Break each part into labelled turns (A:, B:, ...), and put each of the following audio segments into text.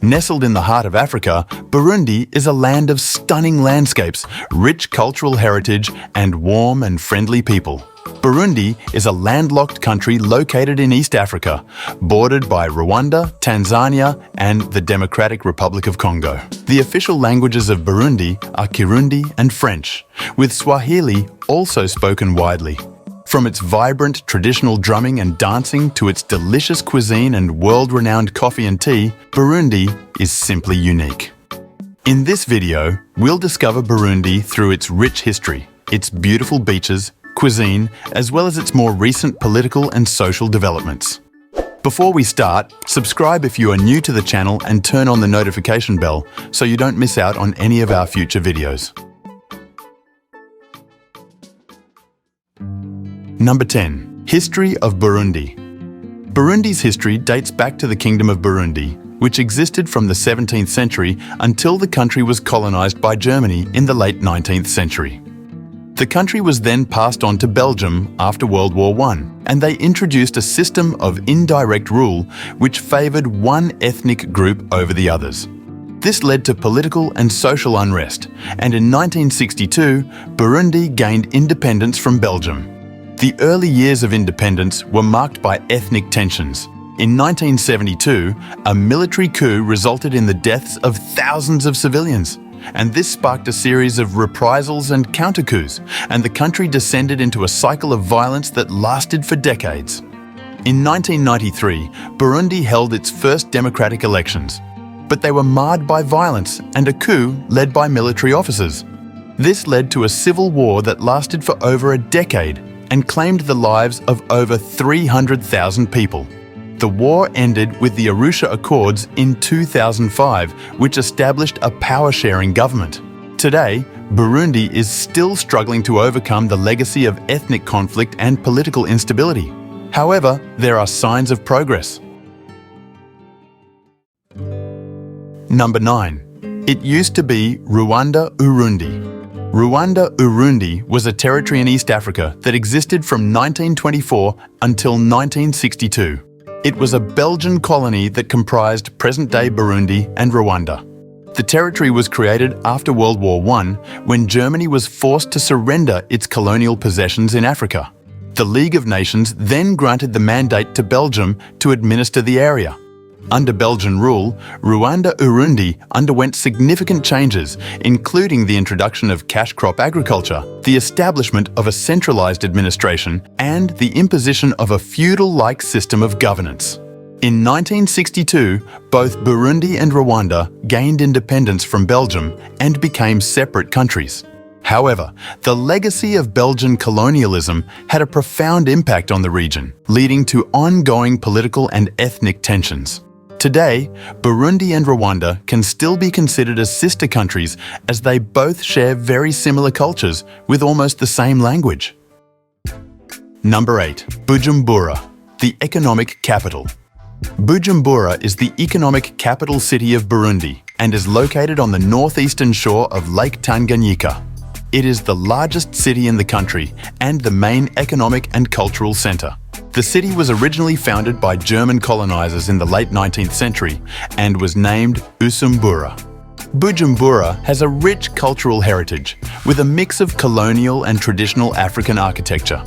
A: Nestled in the heart of Africa, Burundi is a land of stunning landscapes, rich cultural heritage, and warm and friendly people. Burundi is a landlocked country located in East Africa, bordered by Rwanda, Tanzania, and the Democratic Republic of Congo. The official languages of Burundi are Kirundi and French, with Swahili also spoken widely. From its vibrant traditional drumming and dancing to its delicious cuisine and world-renowned coffee and tea, Burundi is simply unique. In this video, we'll discover Burundi through its rich history, its beautiful beaches, cuisine, as well as its more recent political and social developments. Before we start, subscribe if you are new to the channel and turn on the notification bell so you don't miss out on any of our future videos. Number 10. History of Burundi. Burundi's history dates back to the Kingdom of Burundi, which existed from the 17th century until the country was colonized by Germany in the late 19th century. The country was then passed on to Belgium after World War I, and they introduced a system of indirect rule which favoured one ethnic group over the others. This led to political and social unrest, and in 1962, Burundi gained independence from Belgium. The early years of independence were marked by ethnic tensions. In 1972, a military coup resulted in the deaths of thousands of civilians, and this sparked a series of reprisals and counter-coups, and the country descended into a cycle of violence that lasted for decades. In 1993, Burundi held its first democratic elections, but they were marred by violence and a coup led by military officers. This led to a civil war that lasted for over a decade and claimed the lives of over 300,000 people. The war ended with the Arusha Accords in 2005, which established a power-sharing government. Today, Burundi is still struggling to overcome the legacy of ethnic conflict and political instability. However, there are signs of progress. Number 9. It used to be Ruanda-Urundi. Ruanda-Urundi was a territory in East Africa that existed from 1924 until 1962. It was a Belgian colony that comprised present-day Burundi and Rwanda. The territory was created after World War I, when Germany was forced to surrender its colonial possessions in Africa. The League of Nations then granted the mandate to Belgium to administer the area. Under Belgian rule, Ruanda-Urundi underwent significant changes, including the introduction of cash crop agriculture, the establishment of a centralized administration, and the imposition of a feudal-like system of governance. In 1962, both Burundi and Rwanda gained independence from Belgium and became separate countries. However, the legacy of Belgian colonialism had a profound impact on the region, leading to ongoing political and ethnic tensions. Today, Burundi and Rwanda can still be considered as sister countries as they both share very similar cultures with almost the same language. Number 8. Bujumbura, the economic capital. Bujumbura is the economic capital city of Burundi and is located on the northeastern shore of Lake Tanganyika. It is the largest city in the country and the main economic and cultural center. The city was originally founded by German colonizers in the late 19th century and was named Bujumbura. Bujumbura has a rich cultural heritage with a mix of colonial and traditional African architecture.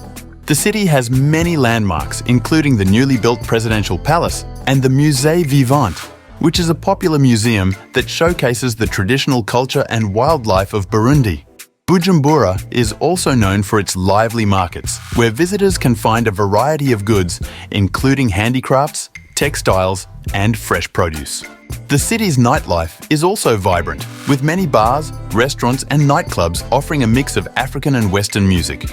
A: The city has many landmarks, including the newly built presidential palace and the Musée Vivant, which is a popular museum that showcases the traditional culture and wildlife of Burundi. Bujumbura is also known for its lively markets, where visitors can find a variety of goods, including handicrafts, textiles, and fresh produce. The city's nightlife is also vibrant, with many bars, restaurants, and nightclubs offering a mix of African and Western music.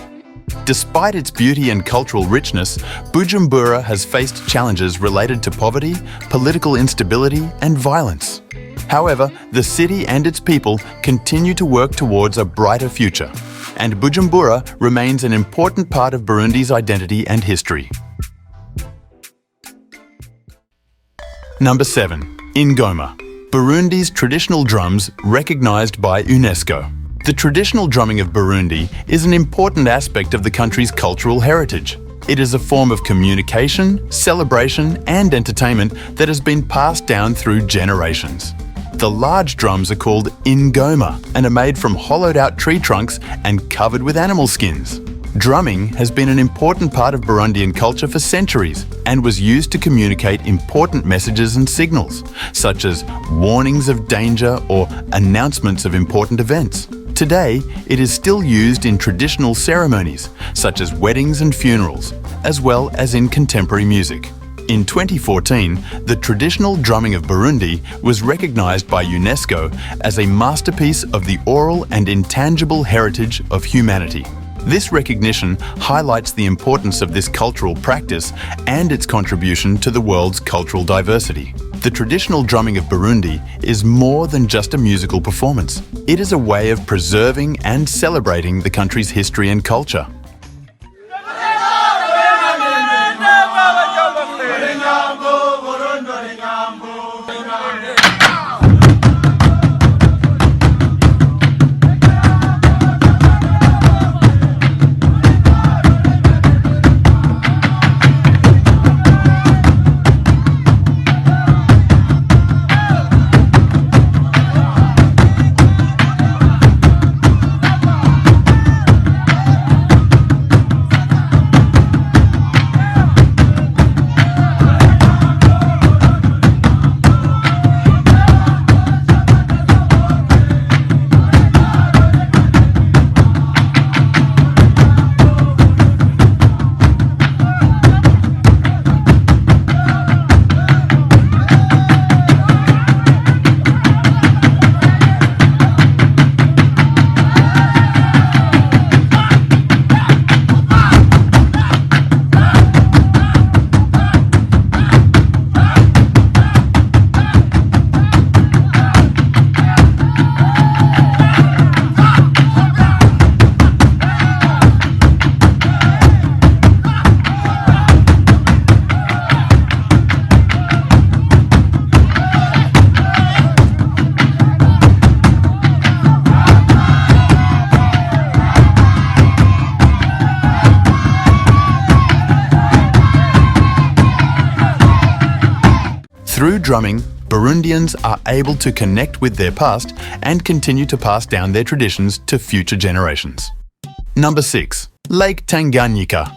A: Despite its beauty and cultural richness, Bujumbura has faced challenges related to poverty, political instability, and violence. However, the city and its people continue to work towards a brighter future, and Bujumbura remains an important part of Burundi's identity and history. Number 7. Ingoma, Burundi's traditional drums recognized by UNESCO. The traditional drumming of Burundi is an important aspect of the country's cultural heritage. It is a form of communication, celebration, and entertainment that has been passed down through generations. The large drums are called ingoma and are made from hollowed-out tree trunks and covered with animal skins. Drumming has been an important part of Burundian culture for centuries and was used to communicate important messages and signals, such as warnings of danger or announcements of important events. Today, it is still used in traditional ceremonies, such as weddings and funerals, as well as in contemporary music. In 2014, the traditional drumming of Burundi was recognized by UNESCO as a masterpiece of the oral and intangible heritage of humanity. This recognition highlights the importance of this cultural practice and its contribution to the world's cultural diversity. The traditional drumming of Burundi is more than just a musical performance. It is a way of preserving and celebrating the country's history and culture. Through drumming, Burundians are able to connect with their past and continue to pass down their traditions to future generations. Number 6. Lake Tanganyika.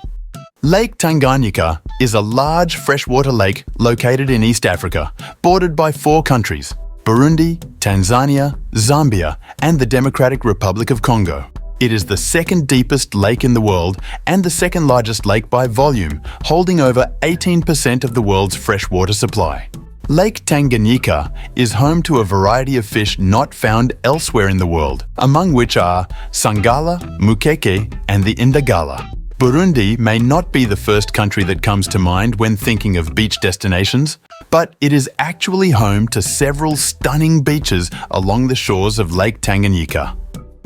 A: Lake Tanganyika is a large freshwater lake located in East Africa, bordered by 4 countries: Burundi, Tanzania, Zambia, and the Democratic Republic of Congo. It is the second deepest lake in the world and the second largest lake by volume, holding over 18% of the world's freshwater supply. Lake Tanganyika is home to a variety of fish not found elsewhere in the world, among which are sangala, mukeke, and the indagala. Burundi may not be the first country that comes to mind when thinking of beach destinations, but it is actually home to several stunning beaches along the shores of Lake Tanganyika.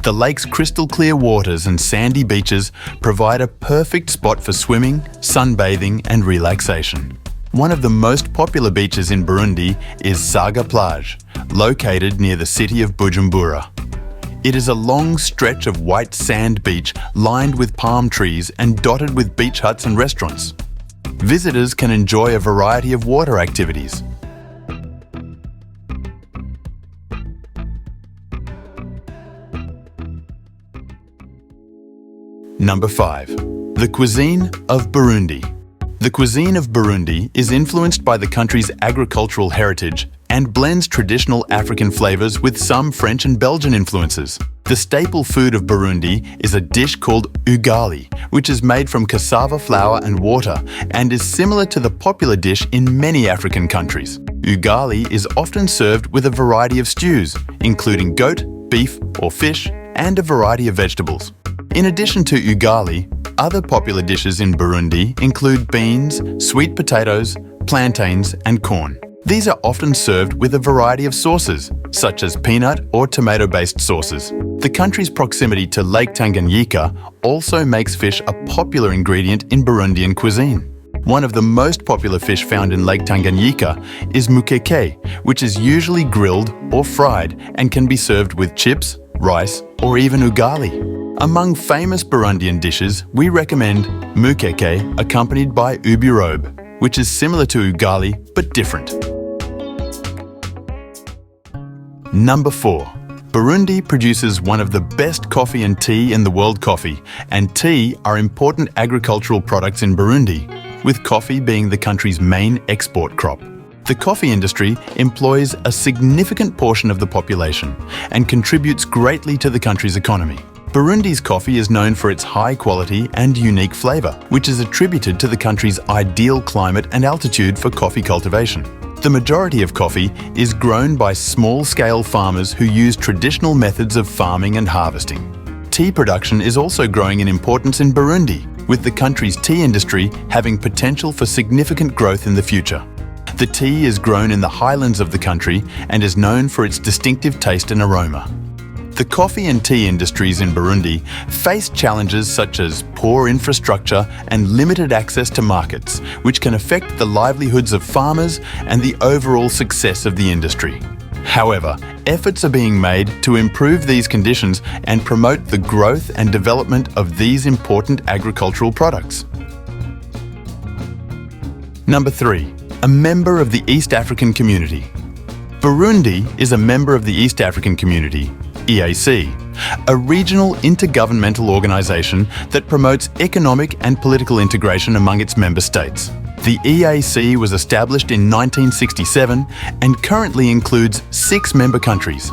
A: The lake's crystal clear waters and sandy beaches provide a perfect spot for swimming, sunbathing, and relaxation. One of the most popular beaches in Burundi is Saga Plage, located near the city of Bujumbura. It is a long stretch of white sand beach lined with palm trees and dotted with beach huts and restaurants. Visitors can enjoy a variety of water activities. Number 5. The cuisine of Burundi. The cuisine of Burundi is influenced by the country's agricultural heritage and blends traditional African flavors with some French and Belgian influences. The staple food of Burundi is a dish called ugali, which is made from cassava flour and water and is similar to the popular dish in many African countries. Ugali is often served with a variety of stews, including goat, beef, or fish, and a variety of vegetables. In addition to ugali, other popular dishes in Burundi include beans, sweet potatoes, plantains, and corn. These are often served with a variety of sauces, such as peanut or tomato-based sauces. The country's proximity to Lake Tanganyika also makes fish a popular ingredient in Burundian cuisine. One of the most popular fish found in Lake Tanganyika is mukeke, which is usually grilled or fried and can be served with chips, rice, or even ugali. Among famous Burundian dishes, we recommend mukeke accompanied by ubirobe, which is similar to ugali but different. Number 4. Burundi produces one of the best coffee and tea in the world. Coffee and tea are important agricultural products in Burundi, with coffee being the country's main export crop. The coffee industry employs a significant portion of the population and contributes greatly to the country's economy. Burundi's coffee is known for its high quality and unique flavour, which is attributed to the country's ideal climate and altitude for coffee cultivation. The majority of coffee is grown by small-scale farmers who use traditional methods of farming and harvesting. Tea production is also growing in importance in Burundi, with the country's tea industry having potential for significant growth in the future. The tea is grown in the highlands of the country and is known for its distinctive taste and aroma. The coffee and tea industries in Burundi face challenges such as poor infrastructure and limited access to markets, which can affect the livelihoods of farmers and the overall success of the industry. However, efforts are being made to improve these conditions and promote the growth and development of these important agricultural products. Number 3. A member of the East African Community. Burundi is a member of the East African Community, EAC, a regional intergovernmental organisation that promotes economic and political integration among its member states. The EAC was established in 1967 and currently includes 6 member countries: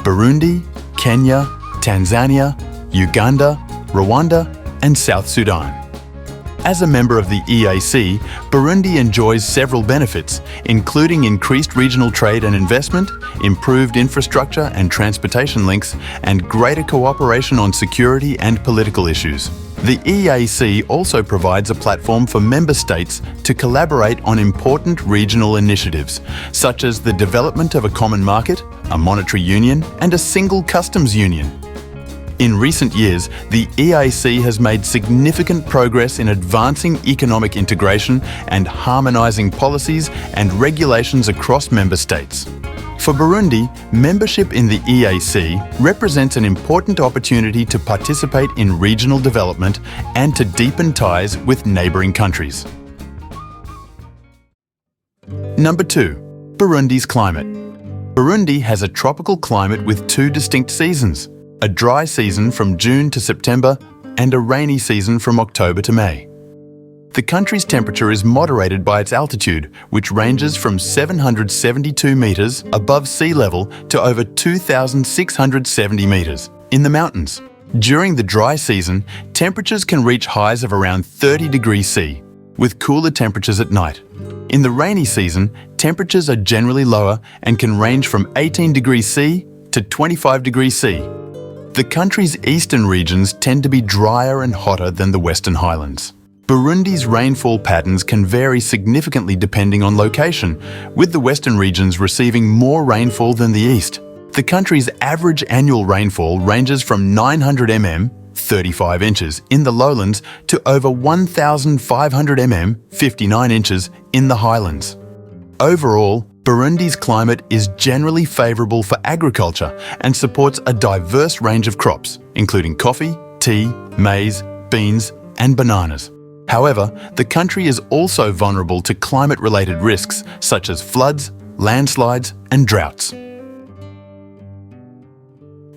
A: Burundi, Kenya, Tanzania, Uganda, Rwanda, and South Sudan. As a member of the EAC, Burundi enjoys several benefits, including increased regional trade and investment, improved infrastructure and transportation links, and greater cooperation on security and political issues. The EAC also provides a platform for member states to collaborate on important regional initiatives, such as the development of a common market, a monetary union, and a single customs union. In recent years, the EAC has made significant progress in advancing economic integration and harmonising policies and regulations across member states. For Burundi, membership in the EAC represents an important opportunity to participate in regional development and to deepen ties with neighbouring countries. Number 2. Burundi's climate. Burundi has a tropical climate with 2 distinct seasons: a dry season from June to September and a rainy season from October to May. The country's temperature is moderated by its altitude, which ranges from 772 metres above sea level to over 2,670 metres in the mountains. During the dry season, temperatures can reach highs of around 30 degrees C, with cooler temperatures at night. In the rainy season, temperatures are generally lower and can range from 18 degrees C to 25 degrees C. The country's eastern regions tend to be drier and hotter than the Western Highlands. Burundi's rainfall patterns can vary significantly depending on location, with the western regions receiving more rainfall than the east. The country's average annual rainfall ranges from 900 mm, 35 inches, in the lowlands to over 1,500 mm, 59 inches, in the highlands. Overall, Burundi's climate is generally favourable for agriculture and supports a diverse range of crops, including coffee, tea, maize, beans, and bananas. However, the country is also vulnerable to climate-related risks such as floods, landslides, and droughts.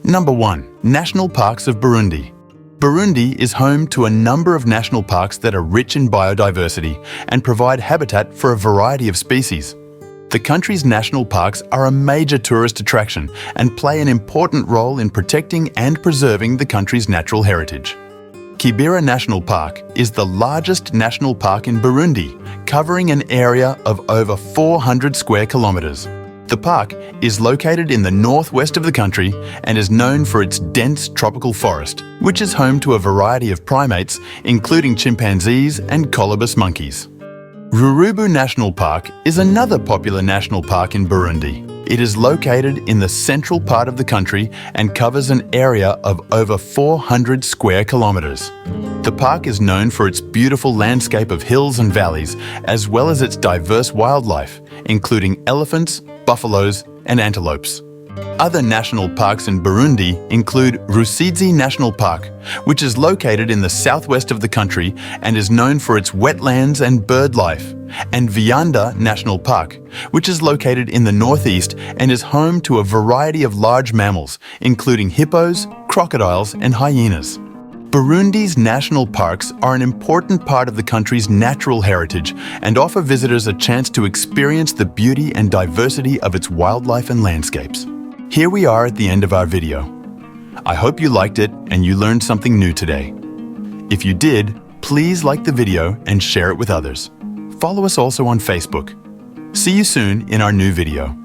A: Number 1. National Parks of Burundi. Burundi is home to a number of national parks that are rich in biodiversity and provide habitat for a variety of species. The country's national parks are a major tourist attraction and play an important role in protecting and preserving the country's natural heritage. Kibera National Park is the largest national park in Burundi, covering an area of over 400 square kilometres. The park is located in the northwest of the country and is known for its dense tropical forest, which is home to a variety of primates, including chimpanzees and colobus monkeys. Rurubu National Park is another popular national park in Burundi. It is located in the central part of the country and covers an area of over 400 square kilometres. The park is known for its beautiful landscape of hills and valleys, as well as its diverse wildlife, including elephants, buffaloes, and antelopes. Other national parks in Burundi include Rusizi National Park, which is located in the southwest of the country and is known for its wetlands and bird life, and Vianda National Park, which is located in the northeast and is home to a variety of large mammals, including hippos, crocodiles, and hyenas. Burundi's national parks are an important part of the country's natural heritage and offer visitors a chance to experience the beauty and diversity of its wildlife and landscapes. Here we are at the end of our video. I hope you liked it and you learned something new today. If you did, please like the video and share it with others. Follow us also on Facebook. See you soon in our new video.